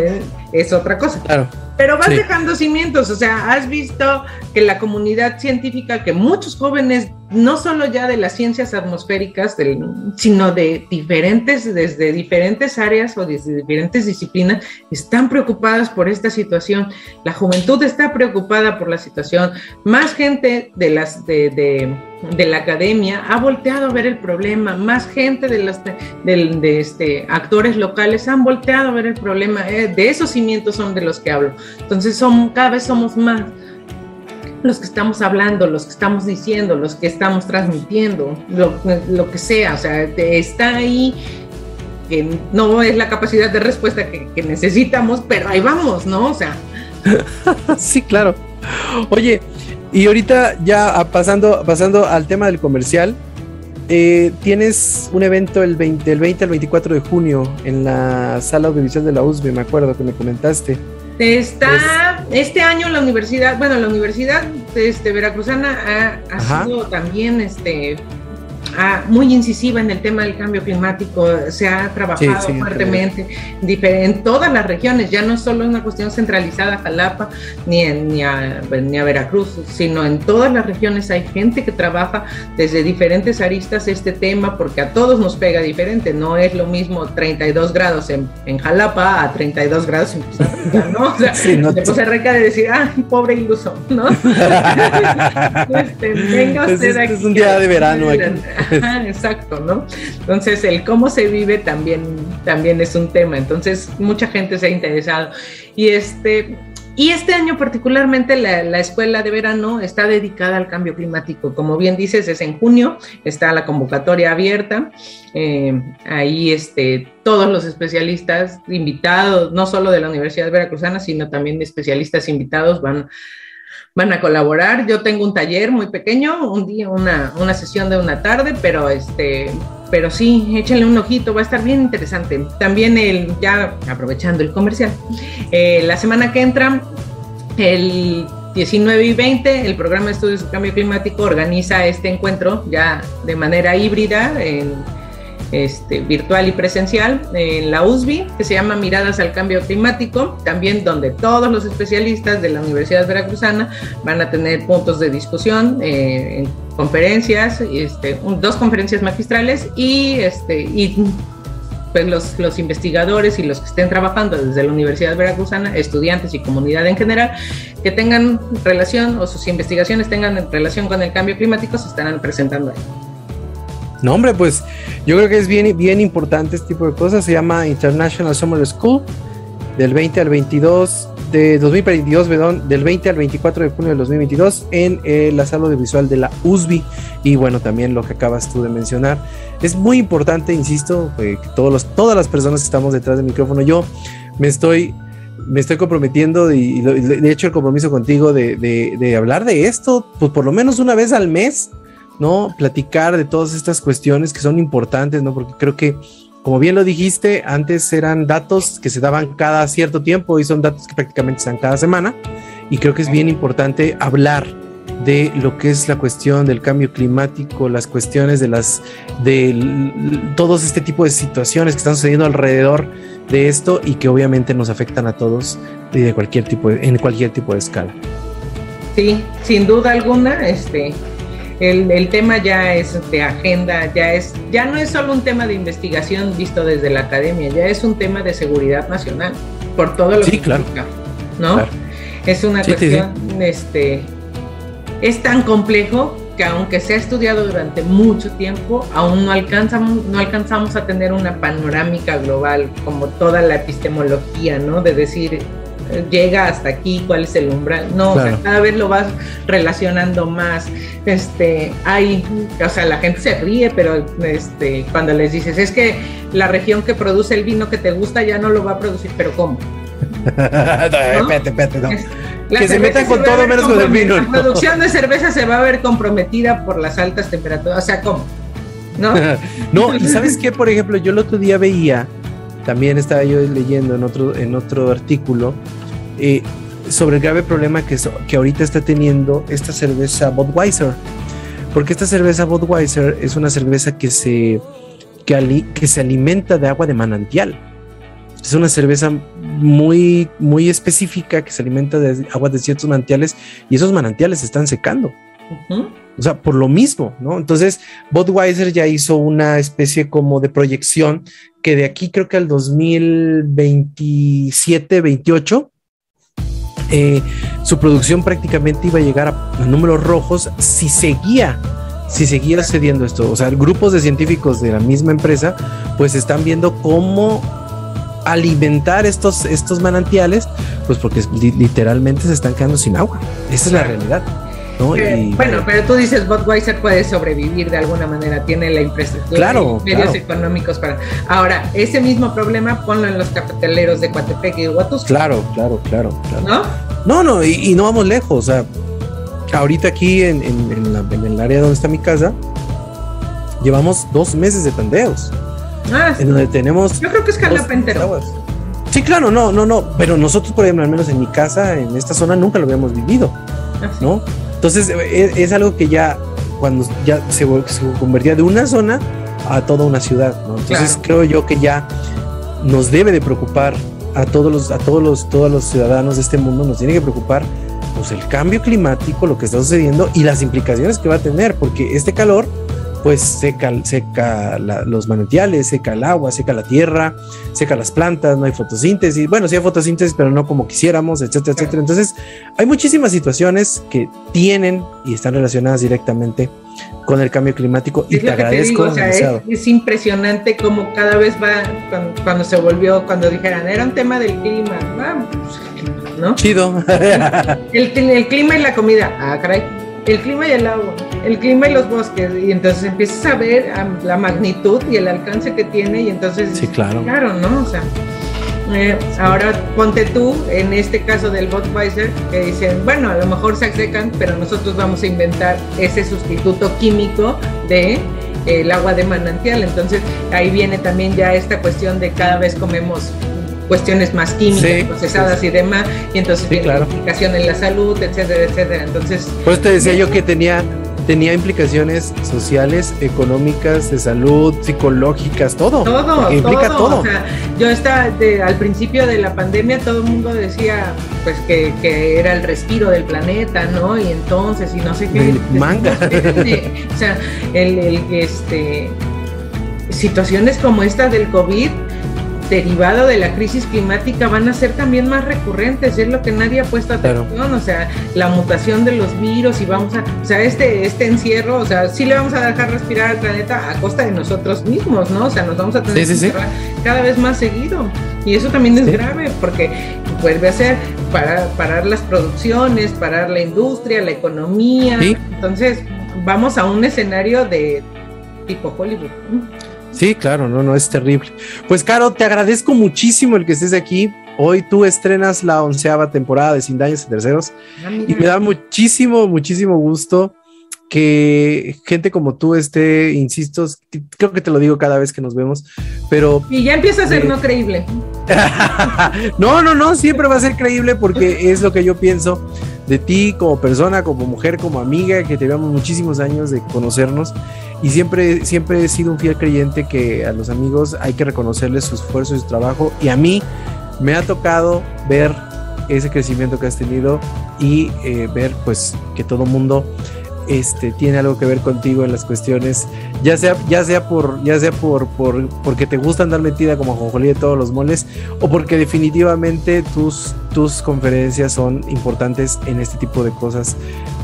es otra cosa. Claro. Pero vas dejando cimientos, o sea, has visto que la comunidad científica, que muchos jóvenes, no solo ya de las ciencias atmosféricas, sino desde diferentes áreas o desde diferentes disciplinas, están preocupadas por esta situación. La juventud está preocupada por la situación. Más gente de la academia ha volteado a ver el problema. Más gente de actores locales han volteado a ver el problema. De esos cimientos son de los que hablo. Entonces cada vez somos más los que estamos hablando, los que estamos diciendo, los que estamos transmitiendo, lo que sea, o sea, está ahí, que no es la capacidad de respuesta que necesitamos, pero ahí vamos, ¿no? O sea. Sí, claro. Oye, y ahorita ya pasando al tema del comercial, tienes un evento el 20 al 24 de junio en la sala audiovisual de la USB, me acuerdo que me comentaste. Este año la universidad veracruzana ha sido también muy incisiva en el tema del cambio climático, se ha trabajado fuertemente en todas las regiones, ya no es solo una cuestión centralizada a Jalapa ni a Veracruz, sino en todas las regiones hay gente que trabaja desde diferentes aristas este tema, porque a todos nos pega diferente, no es lo mismo 32 grados en Jalapa a 32 grados en Costa Rica, ¿no? O sea, de Costa Rica de decir, pobre iluso, ¿no? Venga usted aquí. Es un día de verano aquí. Ajá, exacto, ¿no? Entonces, el cómo se vive también es un tema. Entonces, mucha gente se ha interesado. Y este año particularmente la escuela de verano está dedicada al cambio climático. Como bien dices, es en junio, está la convocatoria abierta. Ahí todos los especialistas invitados, no solo de la Universidad Veracruzana, sino también especialistas invitados van a colaborar. Yo tengo un taller muy pequeño, un día, una sesión de una tarde, pero sí, échenle un ojito, va a estar bien interesante. También ya aprovechando el comercial, la semana que entra, el 19 y 20, el programa de estudios de cambio climático organiza este encuentro ya de manera híbrida virtual y presencial en la USB, que se llama Miradas al Cambio Climático, también donde todos los especialistas de la Universidad Veracruzana van a tener puntos de discusión, en conferencias, 2 conferencias magistrales y pues los investigadores y los que estén trabajando desde la Universidad Veracruzana, estudiantes y comunidad en general, que tengan relación o sus investigaciones tengan relación con el cambio climático, se estarán presentando ahí. No, hombre, pues yo creo que es bien importante este tipo de cosas. Se llama International Summer School, del 20 al 22 de 2022, del 20 al 24 de junio de 2022 en la sala audiovisual de la USB. Y bueno, también lo que acabas tú de mencionar es muy importante, insisto, que todas las personas que estamos detrás del micrófono, yo me estoy comprometiendo y de hecho el compromiso contigo de hablar de esto, pues por lo menos una vez al mes, ¿no? Platicar de todas estas cuestiones que son importantes, ¿no? Porque creo que, como bien lo dijiste, antes eran datos que se daban cada cierto tiempo y son datos que prácticamente se dan cada semana, y creo que es bien importante hablar de lo que es la cuestión del cambio climático, las cuestiones de todos este tipo de situaciones que están sucediendo alrededor de esto y que obviamente nos afectan a todos en cualquier tipo de escala. Sí, sin duda alguna, el tema ya es de agenda, ya no es solo un tema de investigación visto desde la academia, ya es un tema de seguridad nacional, por todo lo que implica, ¿no? Claro. Es una cuestión, es tan complejo que aunque se ha estudiado durante mucho tiempo, aún no alcanzamos a tener una panorámica global, como toda la epistemología, ¿no? De decir, llega hasta aquí, cuál es el umbral. No, claro. O sea, cada vez lo vas relacionando más. La gente se ríe, pero cuando les dices, es que la región que produce el vino que te gusta ya no lo va a producir, pero ¿cómo? ¿No? Espérate, no. Que se metan con todo menos con el vino. La producción de cerveza se va a ver comprometida por las altas temperaturas, o sea, ¿cómo? No, y ¿sabes qué? Por ejemplo, yo el otro día veía, también estaba yo leyendo en otro artículo sobre el grave problema que ahorita está teniendo esta cerveza Budweiser, porque esta cerveza Budweiser es una cerveza que se alimenta de agua de manantial. Es una cerveza muy, muy específica que se alimenta de agua de ciertos manantiales, y esos manantiales se están secando. Uh-huh. O sea, por lo mismo, ¿no? Entonces, Budweiser ya hizo una especie como de proyección que de aquí creo que al 2027-28 su producción prácticamente iba a llegar a números rojos si seguía sucediendo esto. O sea, grupos de científicos de la misma empresa pues están viendo cómo alimentar estos manantiales, pues porque literalmente se están quedando sin agua. Esa es la realidad, ¿no? Pero tú dices Budweiser puede sobrevivir de alguna manera, tiene la infraestructura, medios económicos para. Ahora, ese mismo problema ponlo en los cafetaleros de Coatepec y de Huatusco. Claro. ¿No? No, y no vamos lejos. O sea, ahorita aquí en el área donde está mi casa, llevamos 2 meses de tandeos. En donde tenemos. Yo creo que es Jalapa entero. Sí, claro, no. Pero nosotros, por ejemplo, al menos en mi casa, en esta zona, nunca lo habíamos vivido, ¿no? Entonces, es algo que ya, cuando ya se convertía de una zona a toda una ciudad, ¿no? Entonces, creo yo que ya nos debe de preocupar a todos los ciudadanos de este mundo, nos tiene que preocupar, pues, el cambio climático, lo que está sucediendo y las implicaciones que va a tener, porque este calor pues seca los manantiales, seca el agua, seca la tierra, seca las plantas, no hay fotosíntesis. Bueno, sí hay fotosíntesis, pero no como quisiéramos, etcétera, etcétera. Entonces, hay muchísimas situaciones que tienen y están relacionadas directamente con el cambio climático, y te agradezco. O sea, es impresionante cómo cada vez va, cuando dijeran, era un tema del clima, ¿no? Chido. El clima y la comida, caray. El clima y el agua, el clima y los bosques, y entonces empiezas a ver la magnitud y el alcance que tiene, y entonces sí, claro, ¿no? O sea, ahora ponte tú en este caso del Budweiser, que dicen, bueno, a lo mejor se secan, pero nosotros vamos a inventar ese sustituto químico de el agua de manantial. Entonces ahí viene también ya esta cuestión de cada vez comemos cuestiones más químicas, procesadas y demás, y entonces tiene implicación en la salud, etcétera, etcétera. Entonces, pues te decía yo que tenía tenía implicaciones sociales, económicas, de salud, psicológicas, todo. Implica todo. O sea, yo al principio de la pandemia todo el mundo decía pues que era el respiro del planeta, ¿no? Y entonces, y no sé qué. Manga. O sea, situaciones como esta del COVID, derivado de la crisis climática, van a ser también más recurrentes, es lo que nadie ha puesto atención, claro. O sea, la mutación de los virus y o sea, este encierro, o sea, sí le vamos a dejar respirar al planeta a costa de nosotros mismos, ¿no? O sea, nos vamos a tener que encerrar cada vez más seguido, y eso también es grave, porque vuelve a ser parar las producciones, parar la industria, la economía, entonces vamos a un escenario de tipo Hollywood. Sí, claro, no, es terrible. Pues, Caro, te agradezco muchísimo el que estés aquí. Hoy tú estrenas la 11ª temporada de Sin Daños a Terceros y me da muchísimo gusto que gente como tú esté, insisto, creo que te lo digo cada vez que nos vemos, pero... Y ya empieza a ser no creíble. No, siempre va a ser creíble porque es lo que yo pienso de ti como persona, como mujer, como amiga, que llevamos muchísimos años de conocernos. Y siempre he sido un fiel creyente que a los amigos hay que reconocerles su esfuerzo y su trabajo, y a mí me ha tocado ver ese crecimiento que has tenido y ver pues que todo mundo tiene algo que ver contigo en las cuestiones, ya sea porque te gusta andar metida como ajonjolí de todos los moles, o porque definitivamente tus conferencias son importantes en este tipo de cosas,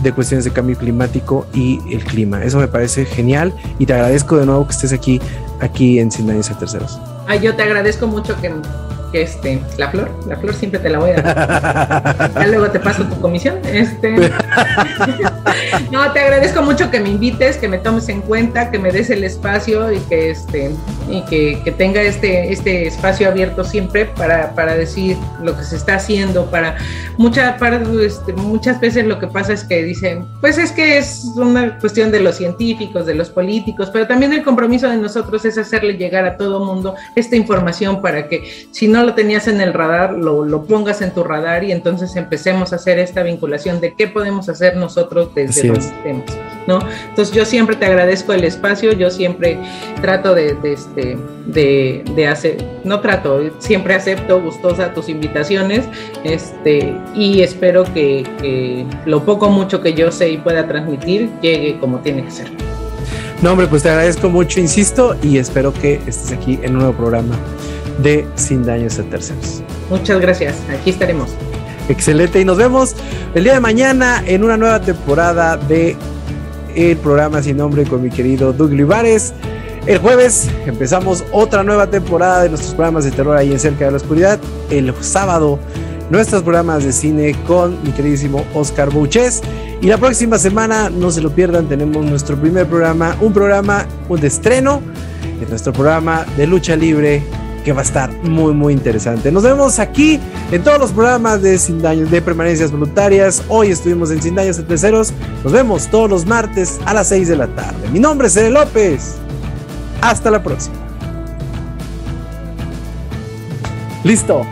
de cuestiones de cambio climático y el clima. Eso me parece genial y te agradezco de nuevo que estés aquí en Sin Daños a Terceros. Yo te agradezco mucho que la flor siempre te la voy a dar. Ya luego te paso tu comisión. No, te agradezco mucho que me invites, que me tomes en cuenta, que me des el espacio y que tenga este espacio abierto siempre para decir lo que se está haciendo. Muchas veces lo que pasa es que dicen, pues es que es una cuestión de los científicos, de los políticos, pero también el compromiso de nosotros es hacerle llegar a todo mundo esta información para que si no lo tenías en el radar, lo pongas en tu radar y entonces empecemos a hacer esta vinculación de qué podemos hacer nosotros desde los sistemas, ¿no? Entonces yo siempre te agradezco el espacio, yo siempre trato siempre acepto gustosa tus invitaciones, y espero que lo poco mucho que yo sé y pueda transmitir llegue como tiene que ser. No, hombre, pues te agradezco mucho, insisto, y espero que estés aquí en un nuevo programa de Sin Daños a Terceros. Muchas gracias, aquí estaremos. Excelente, y nos vemos el día de mañana en una nueva temporada de el programa Sin Nombre con mi querido Doug Olivares. El jueves empezamos otra nueva temporada de nuestros programas de terror ahí en Cerca de la Oscuridad. El sábado nuestros programas de cine con mi queridísimo Oscar Bouches. Y la próxima semana, no se lo pierdan, tenemos nuestro primer programa, un de estreno de nuestro programa de lucha libre, que va a estar muy interesante. Nos vemos aquí en todos los programas de Sin Daños, de Permanencias Voluntarias. Hoy estuvimos en Sin Daños a Terceros. Nos vemos todos los martes a las 6 de la tarde. Mi nombre es Ere López. Hasta la próxima. Listo.